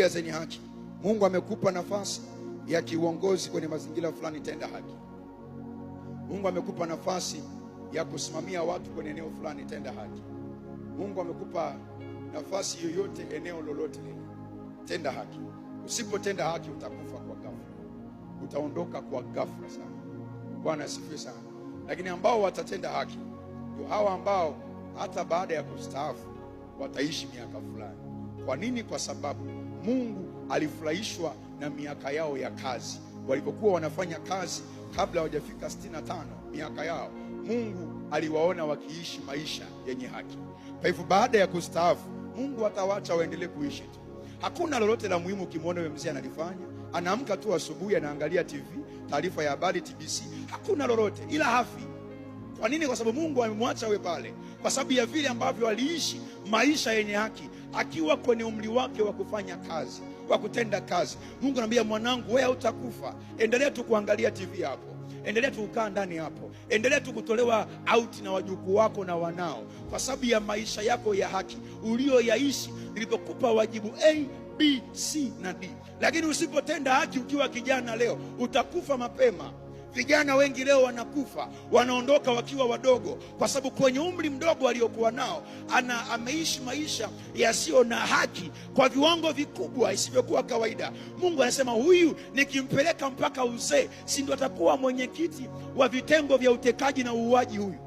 zenye haki. Mungu amekupa nafasi ya kiuongozi kwenye mazingira fulani, tenda haki. Mungu amekupa nafasi ya kusimamia watu kwenye eneo fulani, tenda haki. Mungu amekupa nafasi yoyote eneo lolote lile, tenda haki. Usipotenda haki utakufa kwa ghafla, utaondoka kwa ghafla sana. Bwana asifiwe sana. Lakini ambao watatenda haki ndio hawa ambao hata baada ya kustaafu wataishi miaka fulani. Kwa nini? Kwa sababu Mungu alifurahishwa na miaka yao ya kazi. Walipokuwa wanafanya kazi kabla hawajafika 65 miaka yao, Mungu aliwaona wakiishi maisha yenye haki. Kwa hivyo baada ya kustaafu, Mungu atawaacha waendelee kuishi tu. Hakuna lolote la muhimu ukimwona wewe mzee analifanya. Anaamka tu asubuhi, anaangalia TV, taarifa ya habari TBC, hakuna lolote ila hafi. Kwa nini? Kwa sababu Mungu amemwacha wewe pale, kwa sababu ya vile ambavyo aliishi maisha yenye haki akiwa kwenye umri wake wa kufanya kazi, wa kutenda kazi. Mungu anamwambia, mwanangu, wewe hutakufa, endelea tu kuangalia TV hapo, endelea tu kukaa ndani hapo, endelea tu kutolewa out na wajukuu wako na wanao, kwa sababu ya maisha yako ya haki ulioyaishi nilipokupa wajibu A, B, C na D. Lakini usipotenda haki ukiwa kijana leo, utakufa mapema. Vijana wengi leo wanakufa, wanaondoka wakiwa wadogo, kwa sababu kwenye umri mdogo aliokuwa nao ameishi maisha yasiyo na haki kwa viwango vikubwa isivyokuwa kawaida. Mungu anasema, huyu nikimpeleka mpaka uzee, si ndio atakuwa mwenyekiti wa vitengo vya utekaji na uuaji huyu?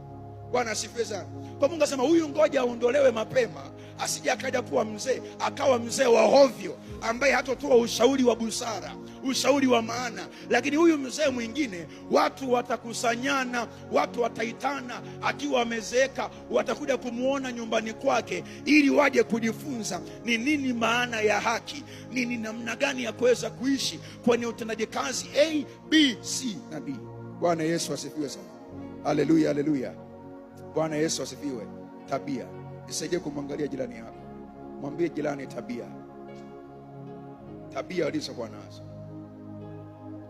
Bwana asifiwe sana. Kwa Mungu anasema, huyu ngoja aondolewe mapema, asije akaja kuwa mzee, akawa mzee wa hovyo ambaye hatotoa ushauri wa busara, ushauri wa maana. Lakini huyu mzee mwingine, watu watakusanyana, watu wataitana, akiwa amezeeka watakuja kumuona nyumbani kwake, ili waje kujifunza ni nini maana ya haki, nini namna gani ya kuweza kuishi kwenye utendaji kazi A, B, C na D. Bwana Yesu asifiwe sana. Haleluya, haleluya. Bwana Yesu asifiwe. Tabia. Nisaidie kumwangalia jirani yako. Mwambie jirani, tabia ulizokuwa nazo,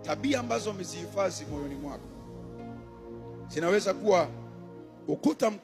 tabia ambazo umezihifadhi moyoni mwako, zinaweza kuwa ukuta mkubwa